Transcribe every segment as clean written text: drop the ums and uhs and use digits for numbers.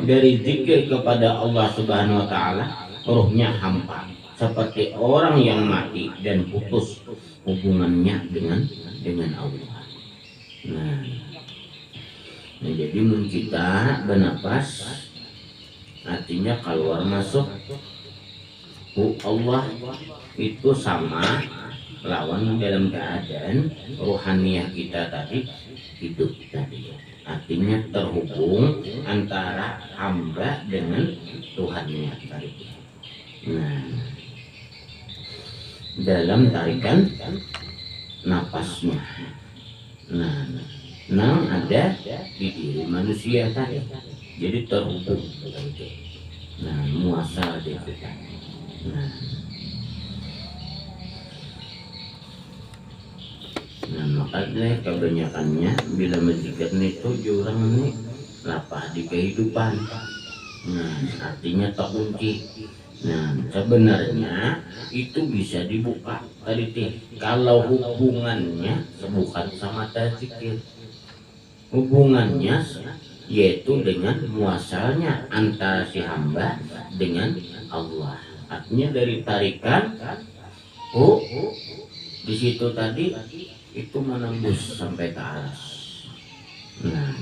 dari zikir kepada Allah Subhanahu wa taala, rohnya hampa seperti orang yang mati dan putus hubungannya dengan Allah. Nah, jadi mun kita bernapas artinya keluar masuk Allah itu sama lawan dalam keadaan rohaniah kita tadi hidup tadi. Artinya terhubung antara hamba dengan Tuhannya tadi. Nah, dalam tarikan napasnya. Nah, ada di diri manusia tadi. Jadi terhubung. Nah, muasal dia kita. Nah, makanya kebanyakannya bila menzikir itu jurang nih lapah di kehidupan. Nah, artinya terkunci. Nah, sebenarnya itu bisa dibuka tadi kalau hubungannya bukan sama zikir. Hubungannya yaitu dengan muasalnya antara si hamba dengan Allah. Artinya dari tarikan di situ tadi itu menembus sampai ke aras. Nah,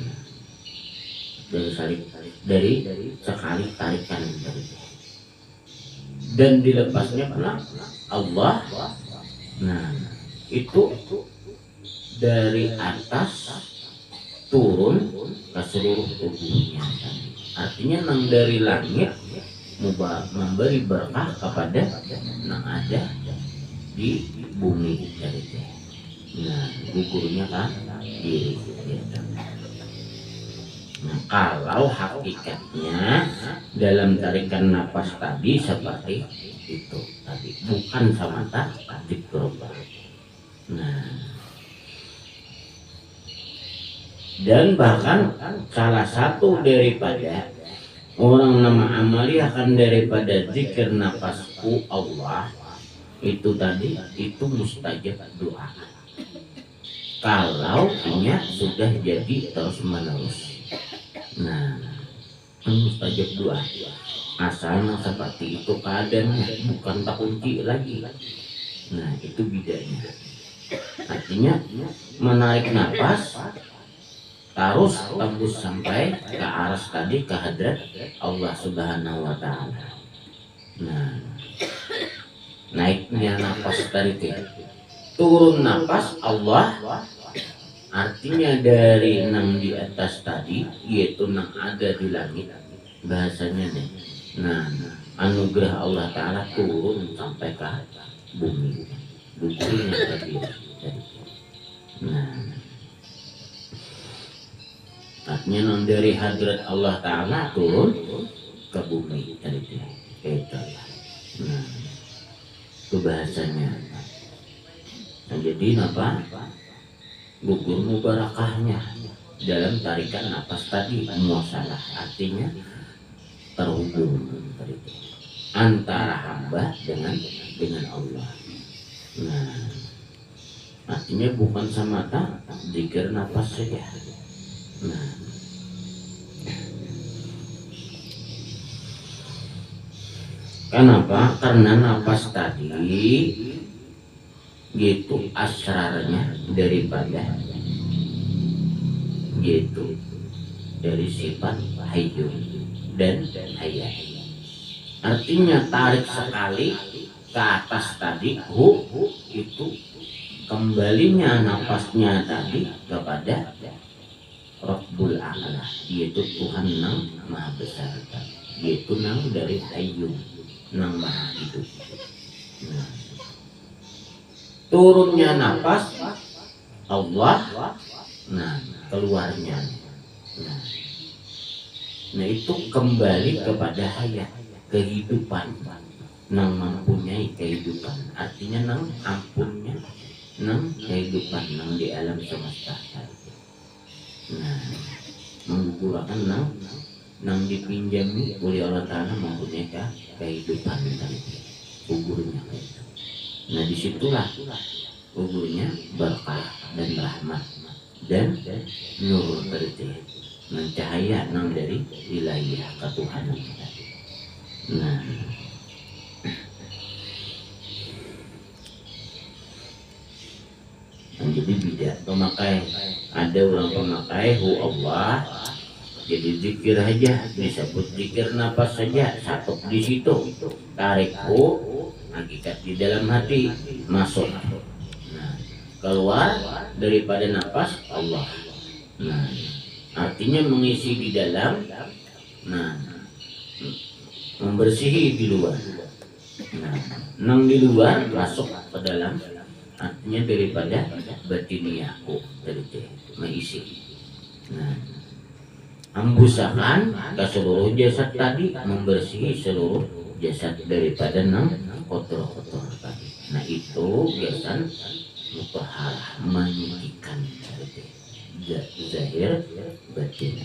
dari sekali tarikan dan dilepasnya pula Allah. Nah, itu dari atas turun ke seluruh tubuhnya. Artinya nang dari langit memberi berkah kepada nang ada di bumi tadi. Nah, gugurnya kan diri. Nah, kalau hakikatnya dalam tarikan napas tadi seperti itu tadi, bukan semata zikrullah. Nah, dan bahkan salah satu daripada orang nama amali akan daripada zikir napasku Allah itu tadi itu mustajab doa. Kalau nya sudah jadi terus menerus. Nah, mustajab doa asalnya seperti itu keadaannya, bukan tak kunci lagi. Nah, itu bedanya. Artinya menarik napas terus tembus sampai ke aras tadi ke hadrat Allah Subhanahu wa taala. Nah, naiknya napas tadi turun napas Allah. Artinya dari nang di atas tadi yaitu nang ada di langit bahasanya nih. Nah, anugerah Allah Ta'ala turun sampai ke bumi. Buktinya tadi. Nah, artinya nang dari hadrat Allah Ta'ala turun ke bumi tadi. Itu. Nah, itu bahasanya. Nah, jadi apa? Gugur mubarakahnya dalam tarikan napas tadi muasalah, artinya terhubung antara hamba dengan Allah. Nah, artinya bukan semata zikir napas saja. Nah, kenapa? Karena napas tadi gitu asrarnya daripada gitu dari sifat hayyu dan hayat. Artinya tarik sekali ke atas tadi itu kembalinya napasnya tadi kepada Rabbul A'la, yaitu Tuhan yang Maha Besar, yaitu nang dari hayyu nang Maha Hidup. Nah, turunnya napas Allah, nah keluarnya, nah itu kembali kepada hayat kehidupan, nang mempunyai kehidupan, artinya nang ampunnya, nang kehidupan nang di alam semesta. Nah, menggugurkan nang dipinjami oleh Allah Ta'ala mempunyai kehidupan tadi, gugurnya. Nah, disitulah gugurnya berkah dan rahmat dan nur tadi. Nah cahaya nang dari wilayah ketuhanan kita. Nah jadi beda pemakai, ada orang pemakai hu Allah jadi zikir aja, disebut zikir nafas saja, satu di situ, tarik hu hakikat di dalam hati masuk, nah keluar daripada nafas Allah, nah artinya mengisi di dalam, nah membersihi di luar, nah nang di luar masuk ke dalam, artinya daripada batiniaku dari mengisi. Nah, ambusakan ke seluruh jasad tadi, membersihi seluruh jasad daripada nang kotor-kotor tadi. Nah itu biasan mutahharah, menyucikan zahir batin.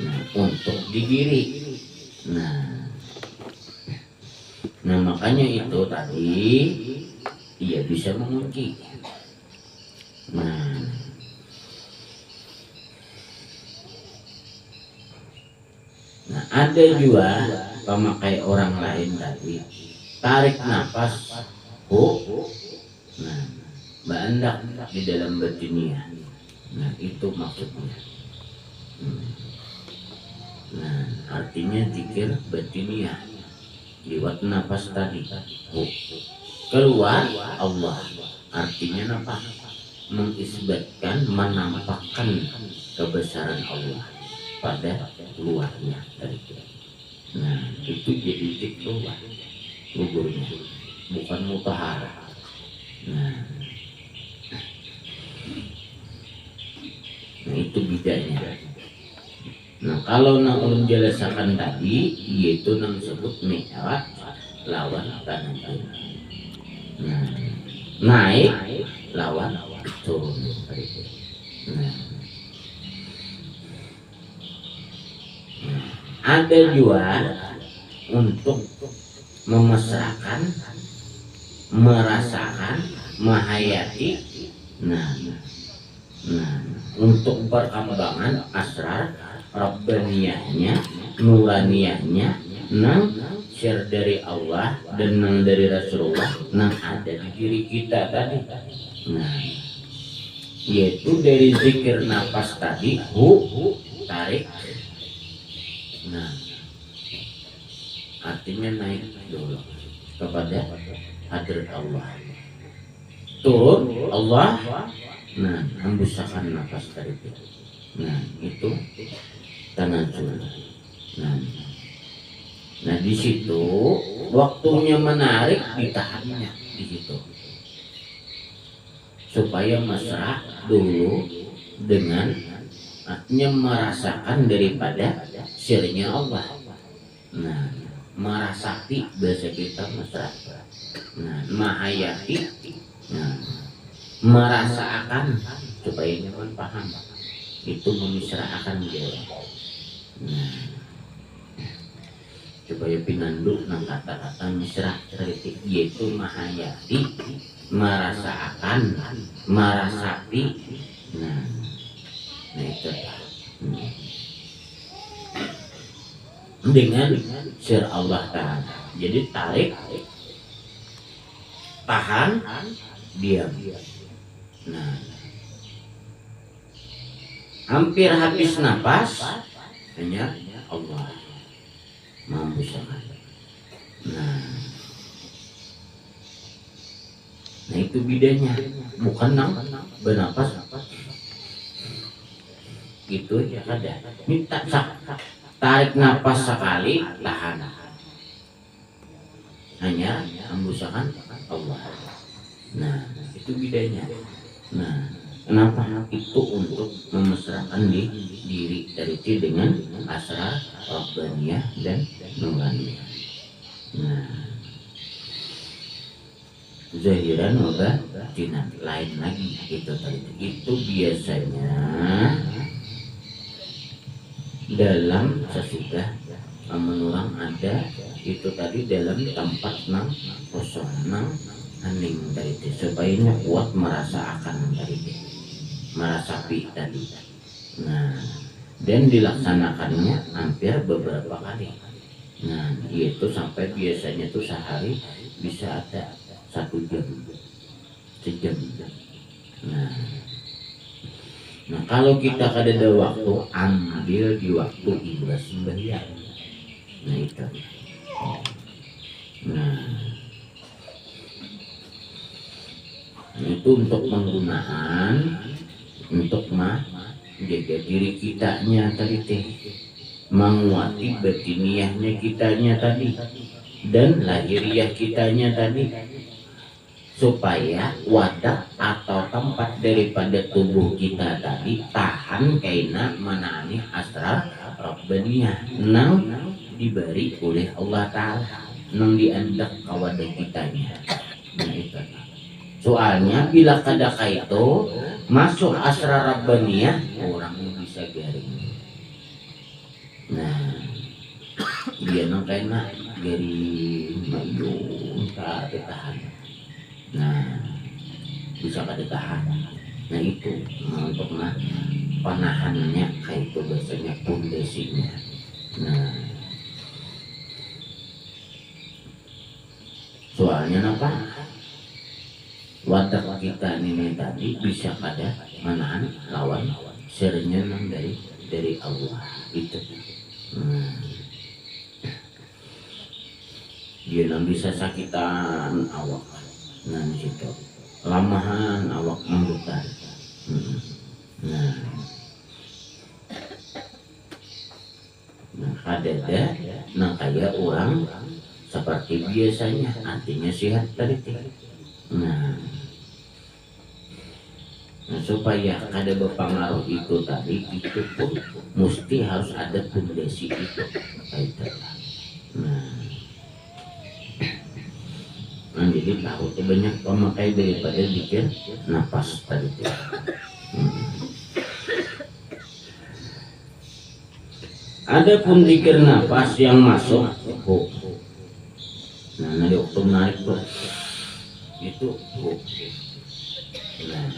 Nah untuk di diri. Nah makanya itu tadi ia bisa mengunci. Nah ada juga pemakai orang lain tadi, tarik nafas nah bandak di dalam batinia. Nah itu maksudnya. Nah artinya zikir batinia lewat nafas tadi. Keluar Allah, artinya apa? Mengisbatkan, menampakkan kebesaran Allah pada luarnya dari kita. Nah itu jadi zikir keluar gugurnya, bukan mutahharah. Nah itu bedanya. Nah kalau nang ulun jelasakan tadi, yaitu nang sebut mi'raj lawan tanazul. Nah, naik lawan turun. Nah, ada juga untuk memesrakan, merasakan, menghayati. Nah, untuk perkembangan asrar rabbaniyahnya, nuraniyahnya, nang share dari Allah dan nang dari Rasulullah, nang ada di diri kita tadi. Nah, yaitu dari zikir nafas tadi, tarik. Nah, artinya naik dulu kepada hadrat Allah. Turun Allah. Nah, hembusakan nafas tadi. Nah, itu tanazul. Nah di situ waktunya menarik ditahannya di situ supaya mesra dulu dengan artinya merasakan daripada sirnya Allah. Nah merasati bahasa kita mesra. Nah mahayati, nah merasakan supaya nyaman paham itu memisrakan dia. Nah supaya pinandu nang kata-kata misrah kritik, yaitu mahayati, merasakan, merasati. Nah itu dengan sir Allah Ta'ala. Jadi tarik, tahan, diam. Nah hampir habis nafas hanya Allah mampu sangat. Nah itu bedanya, bukan nang bernapas itu ya ada. Minta tarik napas sekali, tahan. Hanya hembusan Allah. Nah itu bedanya. Nah kenapa? Itu untuk memesrakan di diri dari dengan asrar rabbaniyah dan nuraniyah. Nah zahiran wa batinan lain lagi itu tadi. Itu biasanya dalam sesudah menurang ada itu tadi dalam tempat nang kosong nang hening dari itu supaya kuat merasa akan dari itu merasapi tadi. Nah dan dilaksanakannya hampir beberapa kali. Nah, itu sampai biasanya tuh sehari bisa ada 1 jam, sejam. Nah, kalau kita ada waktu, ambil di waktu ibas sembahyang. Nah itu. Nah, itu untuk penggunaan untuk menjaga diri kitanya tadi teh, menguati batiniahnya kitanya tadi dan lahiriah kitanya tadi, supaya wadah atau tempat daripada tubuh kita tadi tahan kaina menani asrar rabbaniyah nang diberi oleh Allah Ta'ala, nang diandak kawadah kitanya. Nah itu. Soalnya bila kadaka itu masuk asrar rabbaniyah, orangnya bisa garing. Nah, dia nang kaina garing mayung tak tahan. Nah, bisa pada tahan. Nah itu untuk panahannya kayak itu biasanya pondasinya. Nah, soalnya apa? Wadah kita ini tadi bisa pada manahan lawan serenyan dari Allah itu. Dia nang bisa sakitan awak. Nah situ lamahan awak menggutar. Nah kadada nah kayak orang seperti biasanya, artinya sehat tadi. Nah, supaya kada berpengaruh itu tadi, itu pun mesti harus ada pondasi itu. Nah, jadi tahu tuh banyak pemakai daripada bikin napas tadi. Ada pun dikir nafas yang masuk, nah nanti waktu menarik tuh itu, nah,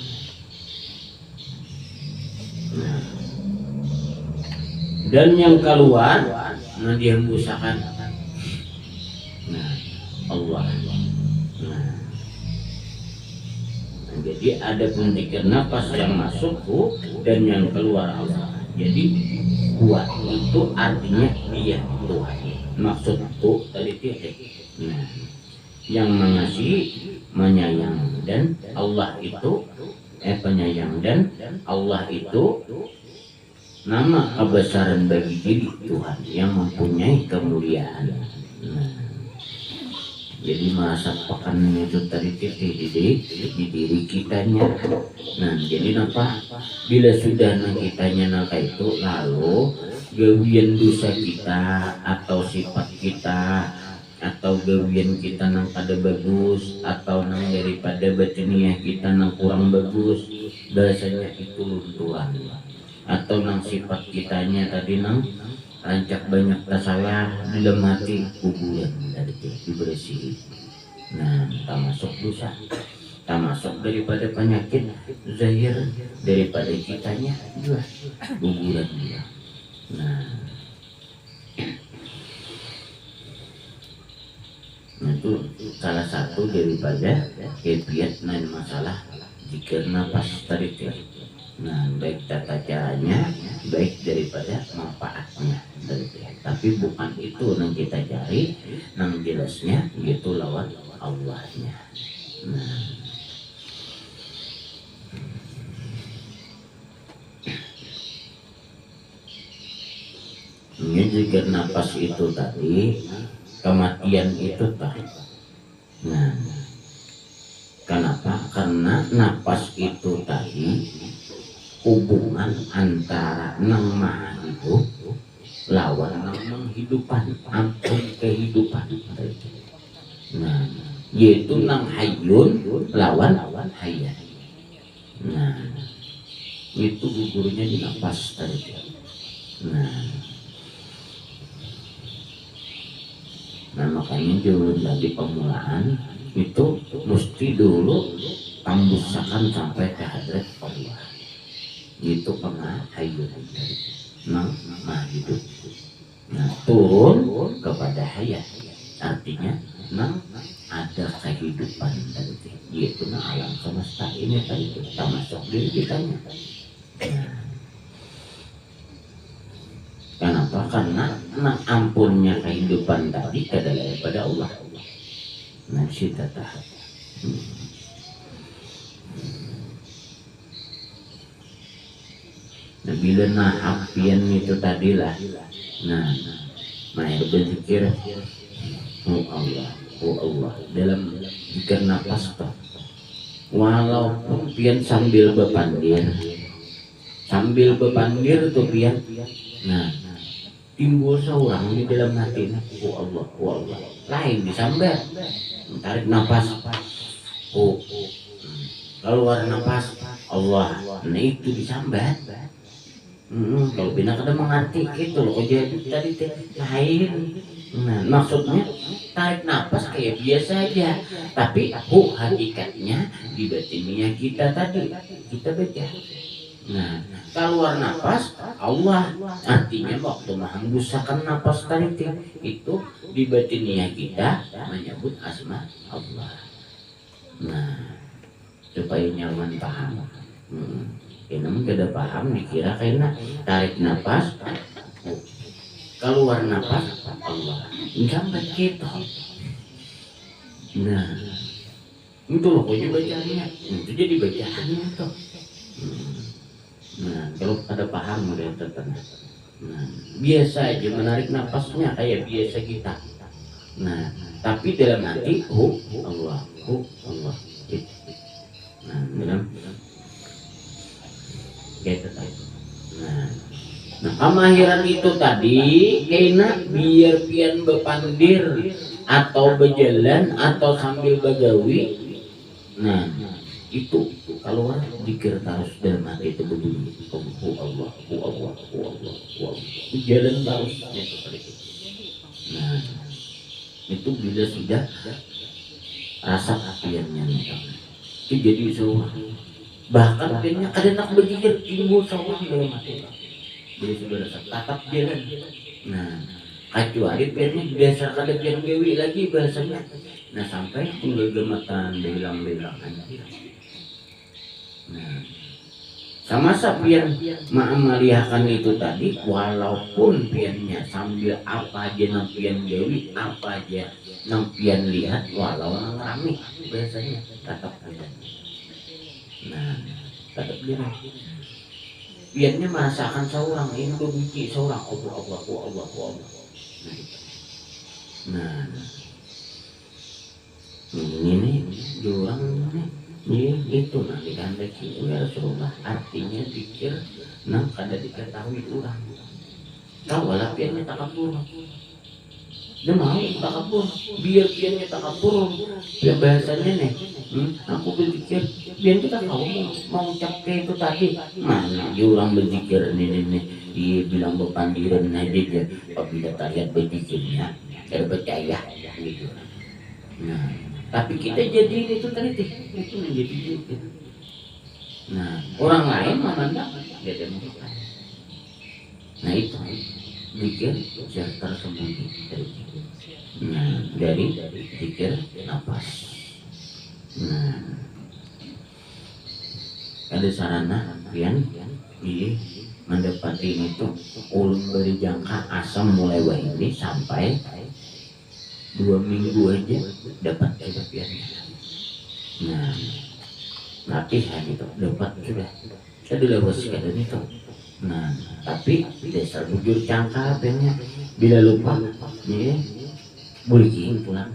dan yang keluar, nah dia membusakan, nah Allah. Nah, jadi ada pun dikir nafas yang masuk dan yang keluar Allah. Jadi kuat itu artinya dia Tuhan. Maksud tadi titik. Nah, yang mengasihi, menyayang, dan Allah itu penyayang, dan Allah itu nama kebesaran bagi diri Tuhan yang mempunyai kemuliaan. Nah, jadi merasa pekan itu tadi titik di diri kitanya. Nah, jadi apa? Bila sudah kitanya naka itu, lalu gawian dosa kita atau sifat kita atau gawian kita nang kada bagus atau nang daripada batiniah kita nang kurang bagus, biasanya itu lunturan. Atau nang sifat kitanya tadi nang rancak banyak salah dalam hati, kuburan dari dibersihi. Nah, tak masuk dosa, tak masuk daripada penyakit zahir daripada kitanya juga kuburan dia. Nah, itu salah satu daripada kebiasaan dan masalah jika nafas tadi. Nah, baik tata caranya, baik daripada manfaatnya. Tapi bukan itu yang kita cari, yang jelasnya gitu lawan Allahnya. Nah, ini jika nafas itu tadi, kematian itu tadi. Nah, kenapa? Karena nafas itu tadi hubungan antara nang maha hidup lawan nang menghidupan, ampun kehidupan. Nah, yaitu nang hayyun lawan hayat. Nah, itu gugurnya di nafas tadi. Nah, makanya dulu dari permulaan itu mesti dulu tambusakan sampai ke hadrat Allah. Itu pernah hayyun. nah hidup. Nah turun kepada hayat, artinya ada kehidupan tadi, yaitu alam semesta ini tadi termasuk diri kitanya. Kenapa? Karena ampunnya kehidupan tadi adalah daripada Allah. Nah kita tahu. Nah bila apian itu tadilah. Nah Maya berzikir, oh Allah dalam zikir nafas toh. Walaupun pian sambil bepandir tuh pian. Nah timbul seorang di dalam hati, oh Allah, lain disambar, tarik nafas, oh keluar nafas, Allah, nah itu disambar. Kalau bina kada mengerti gitu loh, jadi tadi lain. Nah maksudnya tarik nafas kayak biasa aja, tapi hakikatnya di batiniah kita tadi kita baca. Nah keluar nafas Allah, artinya waktu menghembuskan nafas tadi itu di batiniah kita menyebut asma Allah. Nah supaya nyaman paham. Namun tidak paham dikira karena tarik nafas keluar nafas Allah sampai gitu. Nah itu loh kok bacanya itu jadi bacaannya tuh. Nah kalau ada paham udah tertentu. Nah biasa aja menarik nafasnya kayak biasa kita. Nah tapi dalam hati Allah. Nah dalam gitu tadi. Nah kemahiran itu tadi kena biar pian bepandir atau berjalan atau sambil begawi. Nah itu kalau orang zikir terus dalam hati itu berbunyi Allah jalan terus gitu. Nah itu bila sudah rasa apiannya itu jadi seorang. Bahkan akhirnya ada nak berzikir timbul sama di dalam hati. Jadi sudah tatap jalan. Nah, kecuali biarnya biasa kada biar dewi lagi bahasanya. Nah sampai tinggal gematan belang-belangan. Nah, sama sapian melihatkan itu tadi, walaupun piannya sambil apa aja nampian dewi, apa aja nampian lihat, walau ngerami biasanya tatap jalan. Nah, tetap dia biarnya merasakan seorang ini benci seorang Allah. Nah, ini orang ini itu nanti kan lagi ya Rasulullah, artinya pikir kada diketahui orang. Kau walau biarnya takabur. Dia mau takabur, biar piannya takabur, biar bahasanya nih, aku berpikir, biar kita tahu mau capek itu tadi, mana dia orang berzikir nih, dia bilang berpandiran aja dia, apabila terlihat berzikirnya, saya percaya, gitu. Nah, tapi kita jadi itu tadi, itu menjadi gitu. Nah, orang lain memandang dia demokrat. Nah itu. Zikir yang tersembunyi dari zikir nafas. Nah ada sarana yang mendapati itu ulun beri jangka asam mulai ini sampai 2 minggu aja dapat kebahagiaan. Nah latihan itu dapat sudah saya lewat sekadar itu. Nah, tapi dasar bujur cangkal pennya bila lupa, ya, bulici pulang.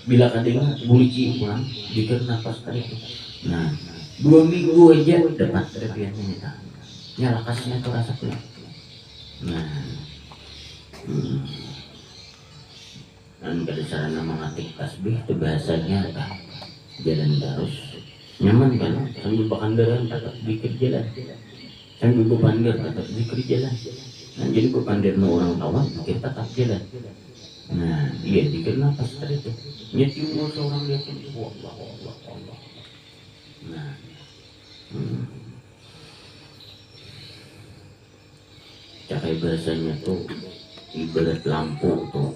Bila kadang bulici pulang, jika nafas tadi. Nah, 2 minggu aja dapat terapiannya kita. Nyala kasihnya tuh rasa pulang. Nah, dan pada sarana mengatik tasbih itu bahasanya jalan terus, nyaman kan? Sambil bakandaran tetap dikit jalan. Sambil bepandir tetap zikir jalan. Nah jadi bepandir orang kawan kita tetap jalan. Nah iya zikir nafas tadi itu nyetimbul seorang dia pun Allah. Nah cak kayak bahasanya tuh ibarat lampu tuh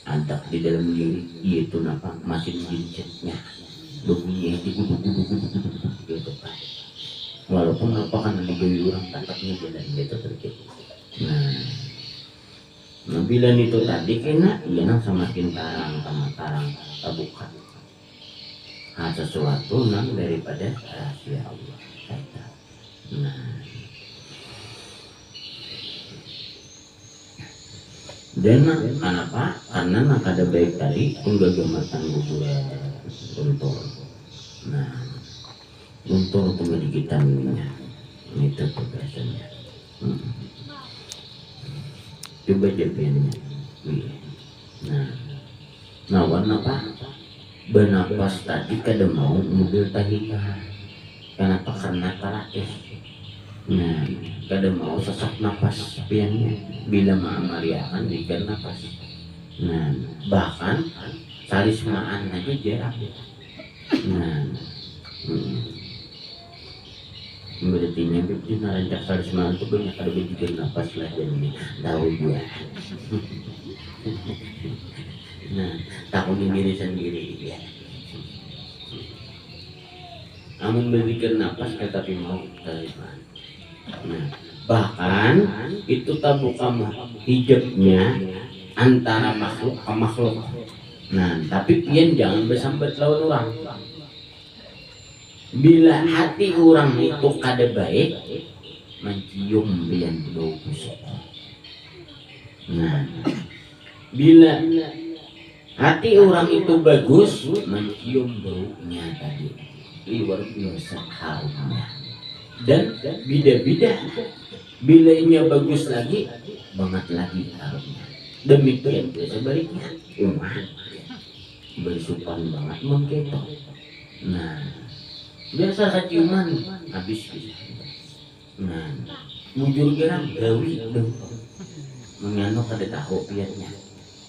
ada di dalam diri itu napa mesin jincetnya bunyinya itu gitu kan, walaupun apa kan digawe orang tatapnya jalan gitu terjadi. Nah bila itu tadi kena iya nang semakin tarang terbuka sesuatu nang daripada rahasia Allah. Nah dan kenapa? Karena nak ada baik tadi penggagamatan kuburan untuk. Nah untuk mendigitan itu tugasnya. Coba jadinya. Nah warna apa? Benapas tadi kada mau mobil tahika. Kenapa? Karena terakhir. Nah kada mau sesak napas piannya bila mengamaliakan dikan napas. Nah bahkan salismaan aja jarak. Nah berarti nyampe di narancak salismaan itu banyak ada juga napas lah dan ini tahu gua. Nah takuni diri sendiri ya. Namun berpikir napas tetapi mau salismaan. Nah, bahkan itu tabuk hijabnya antara makhluk ke makhluk. Nah, tapi pian jangan bersambat lawan orang. Bila hati orang itu kada baik, mencium pian bau busuk. Nah, bila hati orang itu bagus, mencium baunya tadi. Luar biasa harumnya. Dan bida-bida bilanya bagus lagi banget lagi harumnya. Demikian sebaliknya umat bersupan banget mengketok. Nah biasa saciuman habis bisa. Nah mujur gerak gawi dong mengano kada tahu piatnya.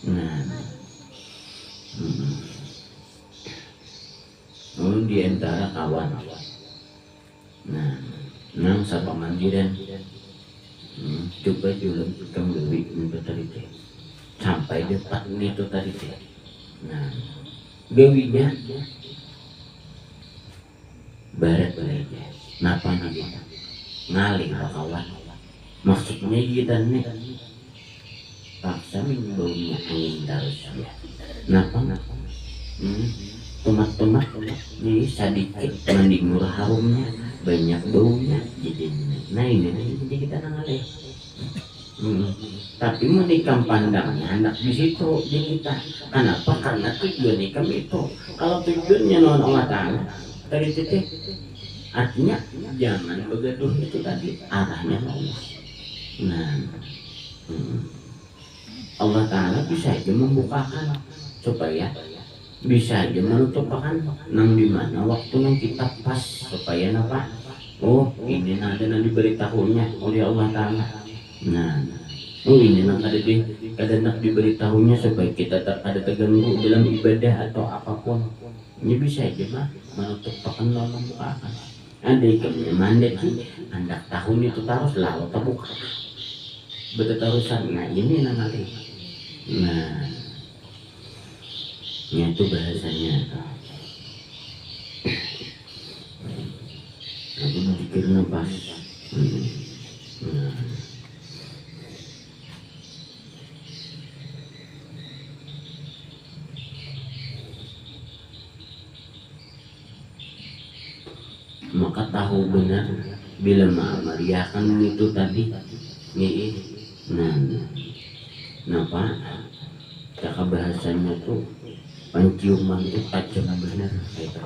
Nah di antara kawan. Nah, nang sa pamandiran, coba jualan tukang gawi itu tadi sampai depan itu tadi. Nah, gawinya barat aja, napa nih ngaling kawan. Maksudnya kita nih paksa baunya angin terus ya. Napa? Tomat ini sedikit mandi murah harumnya. Banyak baunya jadi nah ini jadi kita nangalih. Tapi menikam pandangnya anak di situ jadi kita kenapa? Karena tujuan nikam itu kalau tujuannya non Allah Ta'ala tadi titik artinya jangan begaduh itu tadi arahnya Allah. Nah Allah Ta'ala bisa aja membukakan supaya bisa aja menutupakan nang di mana waktu nang kita pas supaya apa? Oh ini ada nang diberitahunya oleh Allah Ta'ala. Nah, oh ini nang ada nak diberitahunya supaya kita tak ada terganggu dalam ibadah atau apapun. Ini bisa aja mah menutupakan lalu membukakan. Ada ikamnya mandat sih, anda tahun itu terus lalu terbuka. Betul terusan. Nah ini nang ada. Nah itu bahasanya aku mikir pas maka tahu benar bila mengamaliakan itu tadi nih. Napa cakap bahasanya tuh penciuman itu tajam benar kayak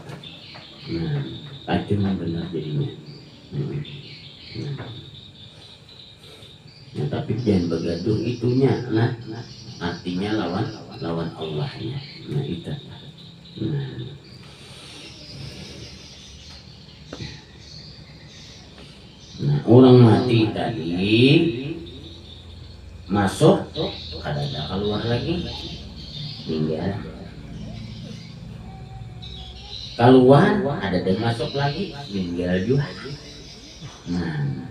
nah tajam benar jadinya. Nah tapi jangan begaduh itunya. Nah artinya lawan Allahnya. Nah itu. Nah orang mati tadi masuk ada keluar lagi tinggal keluar ada dan masuk lagi tinggal juga. Nah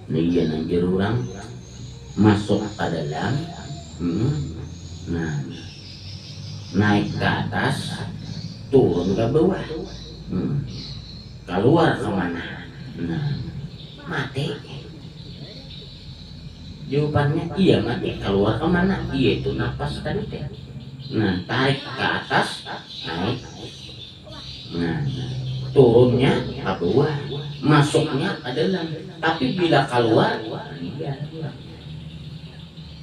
Iya nanti orang masuk ke dalam, nah naik ke atas, turun ke bawah, keluar kemana? Nah mati. Jawabannya iya mati. Keluar kemana? Iya itu nafas tadi teh. Nah tarik ke atas, naik. Nah turunnya ke bawah, masuknya ke dalam. Tapi bila keluar, iya.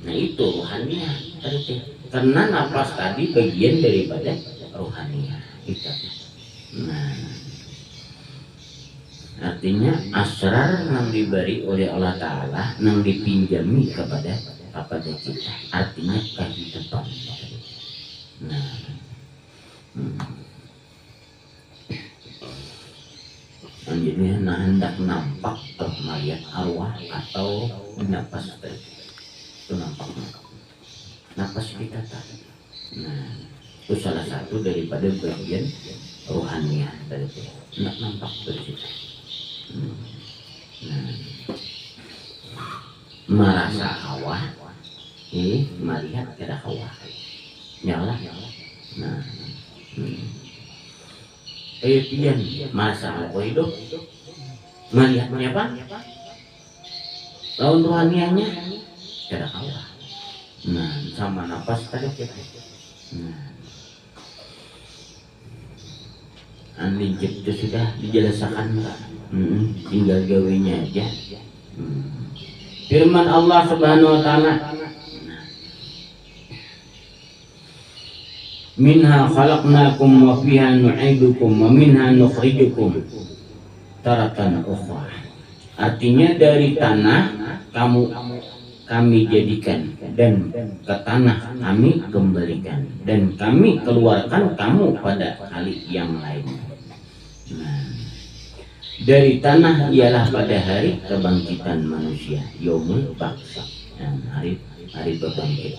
Nah itu rohaninya tadi teh. Karena nafas tadi bagian daripada rohaninya kita. Nah artinya asrar yang diberi oleh Allah Ta'ala yang dipinjami kepada kita, artinya kehidupan. Nah jadi hendak nampak melihat arwah atau napas itu nampak napas kita tadi. Nah itu salah satu daripada bagian rohaniah dari itu, nampak dari situ. Nah, merasa hawa, melihat kada hawa, nyala. Nah, pian merasa hawa hidup, melihatnya apa? Lawan rohanianya kada hawa. Nah, sama nafas tadi kita. Nah, Andi itu sudah dijelaskan, tinggal gawinya aja. Firman Allah Subhanahu wa Ta'ala, minha khalaqnakum wa fiha nu'idukum wa minha nukhrijukum taratan ukhra. Artinya dari tanah kami jadikan dan ke tanah kami kembalikan dan kami keluarkan kamu pada kali yang lain. Nah, dari tanah ialah pada hari kebangkitan manusia, yaumul ba'ts, hari berbangkit.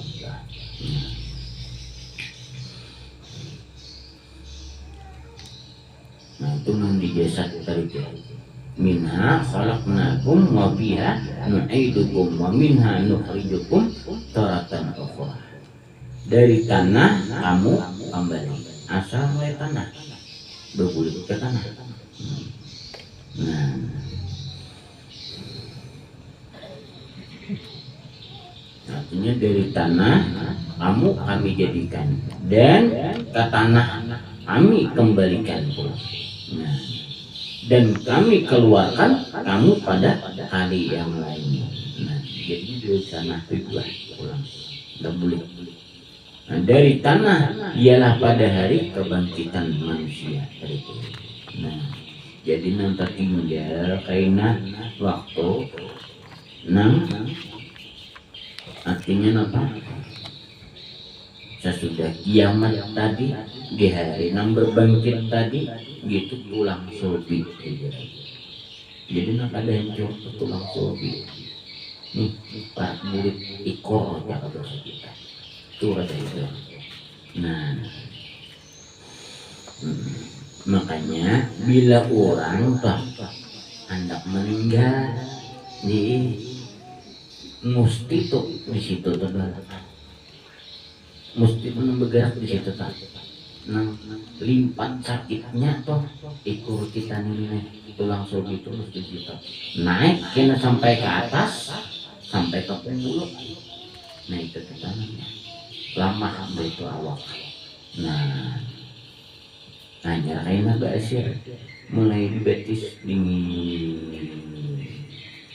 Nah itu nanti jasad tadi. Minha khalaqnakum wa fiha nu'idukum wa minha nukhrijukum taratan ukhra. Dari tanah kamu kembali, asal mulai tanah bergulir ke tanah. Nah artinya dari tanah kamu kami jadikan dan ke tanah kami kembalikan pula. Nah, dan kami keluarkan kamu pada hari yang lain. Nah, jadi dari tanah itu pulang, nggak boleh. Nah, dari tanah ialah pada hari kebangkitan manusia. Nah, jadi nanti tinggal kaina waktu nang artinya apa? Sesudah kiamat tadi di hari nang berbangkit tadi gitu tulang sulbi. Jadi nak ada yang coba tulang sulbi. Nih para murid ikor jaga dosa kita. Itu ada itu. Nah, makanya bila orang hendak meninggal nih mesti tuh di situ tuh mesti bergerak di situ tuh. Nah, limpat sakitnya tuh ikut kita nih tulang sulbi itu mesti kita naik kena sampai ke atas sampai ke mulut. Nah itu tangannya lama itu awak. Nah hanya kayaknya basir mulai di betis dingin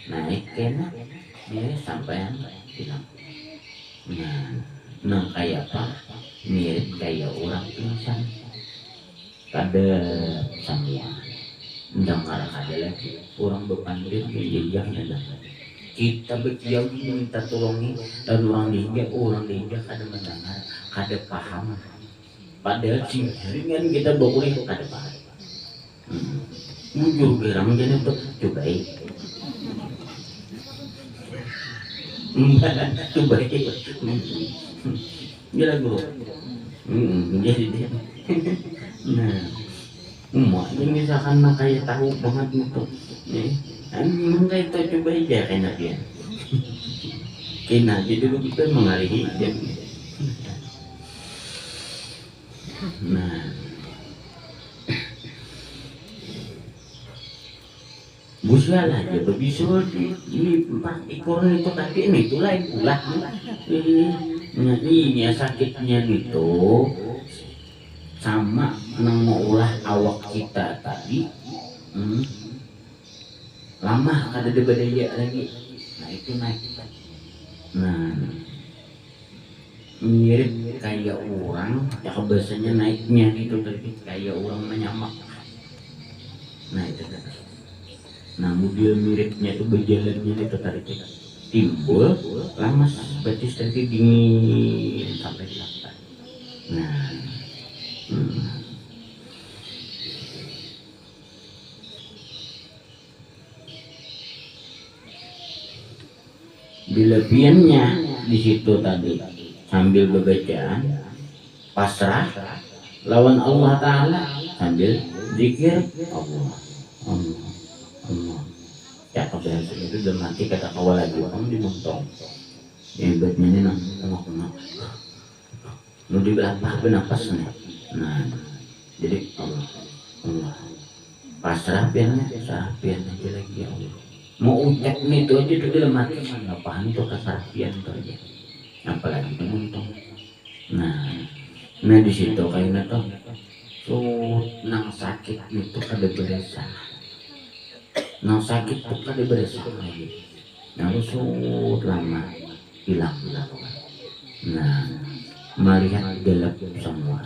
naik kena dia sampai hilang. Nah kayak apa? Mirip kayak orang pingsan. Kada semua. Dengar kada lagi. Orang berpandir yang ada. Kita berjauh minta tolongi dan orang diinjak kada mendengar, kada paham. Padahal ringan kita boleh kada paham. Mujur gerang jadi tuh cobai. Cobai. Gila guru. Jadi dia. Nah, Emaknya misalkan mah kayak tahu banget gitu. Emang kayak itu coba aja kena dia. Kena aja dulu kita mengalihi dia. Nah, busial aja begitu di 4 ekor itu tadi ini itu lain ulah. Ini ya sakitnya itu sama nang mau ulah awak kita tadi. Lama kada ada badaya lagi. Nah itu naik. Nah mirip kayak orang ya bahasanya naiknya itu tadi kayak orang menyamak. Nah itu tadi. Nah mobil miripnya itu berjalannya itu tadi timbul lama berarti tadi dingin sampai selatan. Nah bila piannya di situ tadi sambil bacaan pasrah lawan Allah Ta'ala sambil zikir Allah Allah Allah cakap bahasa itu udah mati kata kawal lagi kamu dibuntong hebatnya ini nang tengok-tengok lu di belakang bernafasnya. Nah jadi Allah Allah pasrah piannya aja lagi ya Allah mau ucap itu aja tuh dalam hati nggak paham itu kesarapian itu aja apalagi dibuntong. Nah di situ kayaknya tuh nang sakit itu kada berasa nang sakit tuh kada berasa lagi nah lama hilang. Nah melihat gelap semua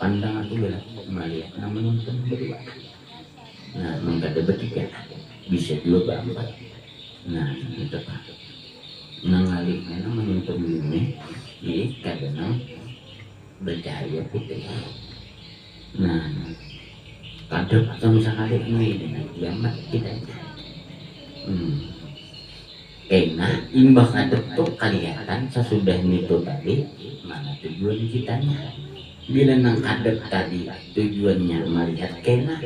pandangan tuh gelap melihat nah menonton berdua. Nah mengkada bertiga bisa dua berempat. Nah itu pak nangalihnya menonton ini kadang bercahaya putih. Nah kadang sama sekali ini dengan kiamat kita. Karena imbah kadang tuh kelihatan sesudah itu tadi mana tujuan kitanya. Bila nang kadang tadi tujuannya melihat kena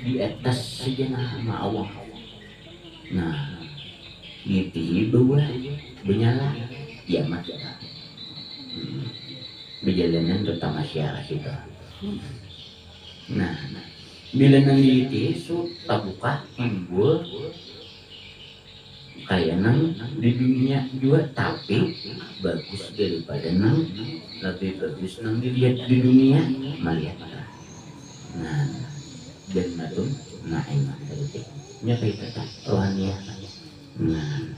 di atas sejenak sama Allah. Nah itu bahwa menyala kiamat. Berjalanan tentang masyarakat kita. Nah bila nanti itu terbuka timbul kayak nang di dunia juga tapi bagus daripada nang lebih bagus nang dilihat di dunia melihat. Nah dan itu nah enak tadi nyata itu rohania. Nah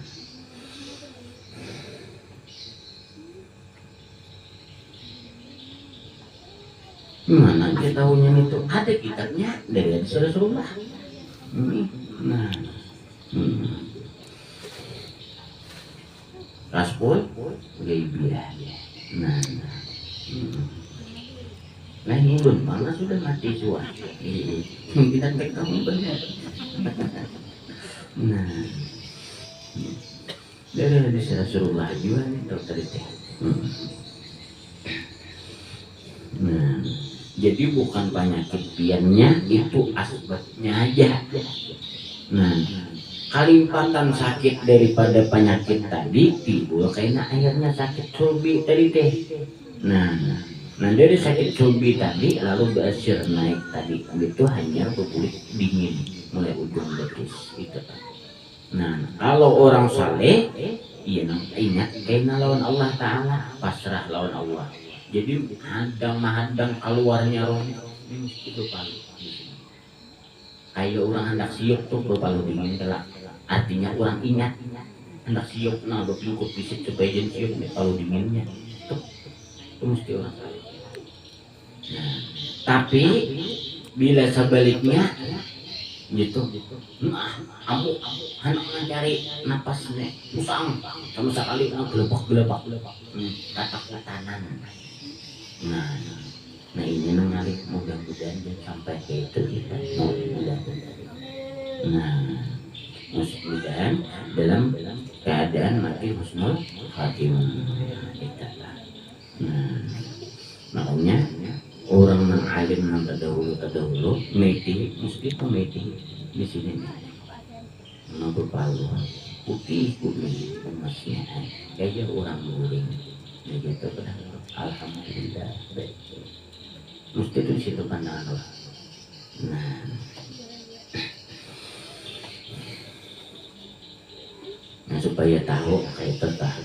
mana dia tahunya itu ada kitabnya dari Rasulullah. Nah Rasul Gaibiyah. Nah nah ini pun mana sudah mati semua. Kita tek kamu benar. Nah dari Rasulullah juga nih dokter itu. Nah jadi bukan penyakit piannya itu asbabnya aja. Nah kalimpatan sakit daripada penyakit tadi timbul karena akhirnya sakit sulbi tadi teh. Nah dari sakit sulbi tadi lalu berhasil naik tadi itu hanya berkulit dingin mulai ujung betis itu. Nah kalau orang saleh iya ingat karena lawan Allah Ta'ala pasrah lawan Allah. Jadi hadang keluarnya roh ini itu palu. Kayak orang hendak siup tuh berpalu dingin kelak. Artinya orang ingat hendak siup nah berpingkut pisit supaya jen siup palu dinginnya. Tuh mesti orang tahu. Nah, tapi bila sebaliknya gitu, nah kamu hendak mencari napasnya usang sama sekali gelepak katak-katanan. Nah ini mengalir mudah-mudahan sampai ke itu kita mudah-mudahan. Nah mudah-mudahan dalam keadaan mati husnul khatimah kita. Nah makanya orang yang alim yang terdahulu terdahulu meeting mesti itu meeting di sini nomor palu putih kuning emasnya kayak orang guling nah gitu pada alhamdulillah baik mesti itu situ pandangan Allah. Nah supaya tahu kayak tetap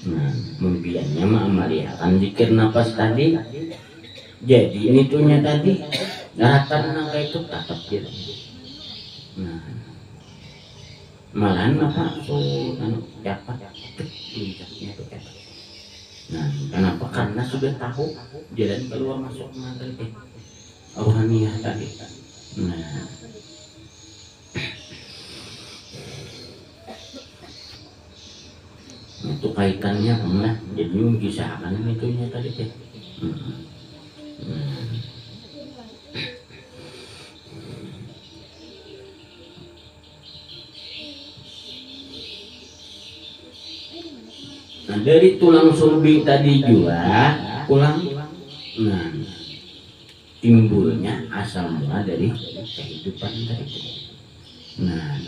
nah mungkinnya mah amaliakan zikir nafas tadi jadi ini tuhnya tadi rata nangka itu tatap gitu nah malahan apa tuh anu dapat injaknya tuh nah kenapa karena sudah tahu jalan keluar masuk materi rohaniah tadi nah itu kaitannya enggak jadi mengisahkan itunya tadi teh nah dari tulang sulbi tadi juga pulang nah timbulnya asal mula dari kehidupan tadi nah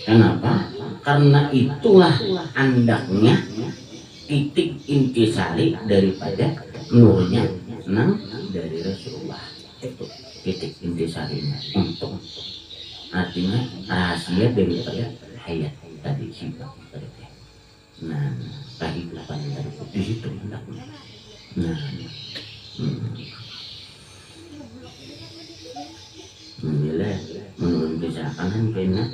kenapa? Karena itulah andaknya titik intisari daripada nurnya dari Rasulullah itu titik intisarinya untuk artinya rahasia daripada hayat tadi sifat tadi nah kehidupan tadi di situ andaknya nah inilah menurut misalkan kena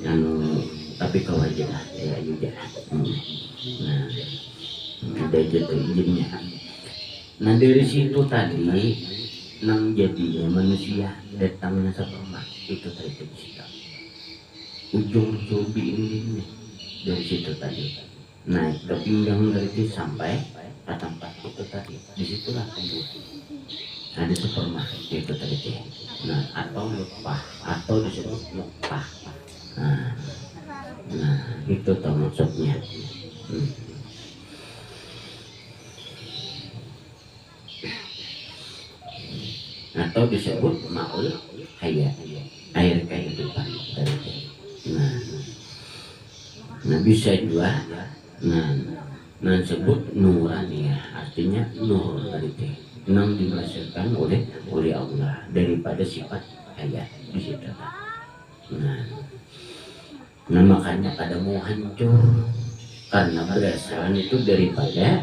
anu tapi kewajiban ya juga nah ada jatuh izinnya nah dari situ tadi nang jadinya manusia datangnya seperma itu tadi ujung sulbi ini dari situ tadi naik ke pinggang dari itu sampai ke tempat itu tadi disitulah tumbuh ada seperma itu tadi nah atau lepah atau disebut lepah nah itu tuh maksudnya atau disebut maul hayat air kehidupan nah bisa juga nah disebut nurani artinya nur tadi yang dihasilkan oleh Allah daripada sifat hayat di situ. Nah makanya pada mau hancur karena berdasarkan itu daripada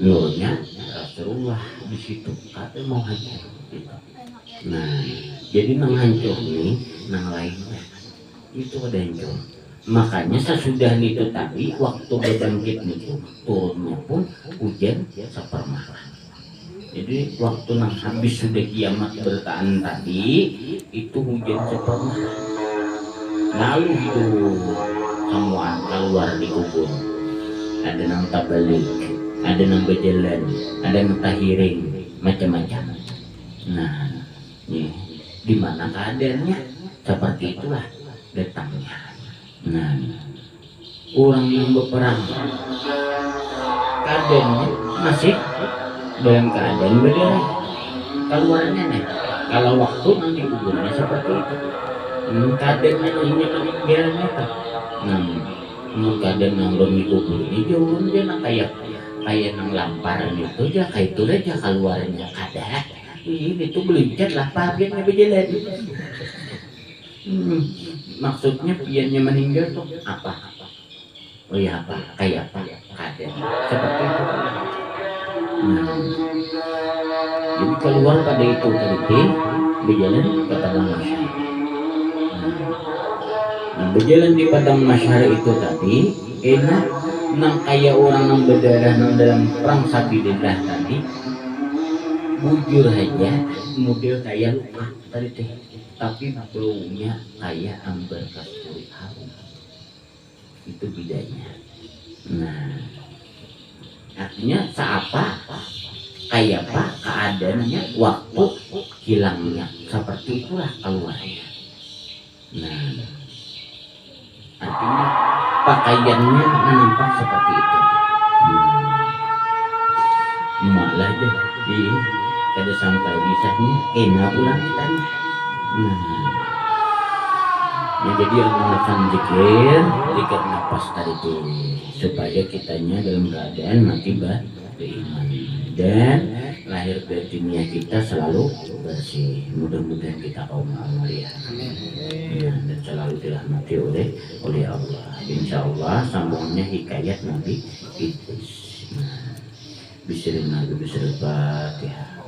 nurnya Rasulullah di situ kata mau hancur. Nah jadi menghancur nih nang lainnya itu ada hancur. Makanya sesudah itu tadi waktu berbangkit itu turunnya pun hujan sepermata. Jadi waktu nang habis sudah kiamat bertahan tadi itu hujan sepermata. Lalu itu semua keluar di kubur. Ada nang tabalik, ada nang berjalan, ada nang tahiring, macam-macam. Nah, di mana keadaannya seperti itulah datangnya. Nah, orang yang berperang keadaannya masih dalam keadaan berdarah keluarnya nih kalau waktu nanti kuburnya seperti itu keadaannya hanya meninggalnya kan keadaan yang belum dikubur ini jauh dia kayak nang lamparan itu aja kayak itu aja keluarnya kadang ini tuh belincat lapar dia nggak berjalan maksudnya piannya meninggal tuh apa oh ya apa kayak apa keadaan seperti itu jadi keluar pada itu tadi berjalan ke padang mahsyar. Nah, berjalan di padang mahsyar itu tadi enak nang kayak orang yang berdarah nang dalam perang sabilillah tadi bujur aja model kayak luka tadi teh tapi baunya kayak amber kasturi harum itu bedanya. Nah artinya seapa kayak apa keadaannya waktu hilangnya seperti itulah keluarnya. Nah artinya pakaiannya nampak seperti itu malah jadi kada sampai bisanya kena pulang ditanya. Nah, ya jadi yang melakukan zikir nafas tadi itu supaya kitanya dalam keadaan mati beriman dan lahir batinnya kita selalu bersih. Mudah-mudahan kita kaum mulia dan selalu dirahmati oleh Allah. Insya Allah sambungnya hikayat Nabi Idris. Bismillahirrahmanirrahim. Fatihah.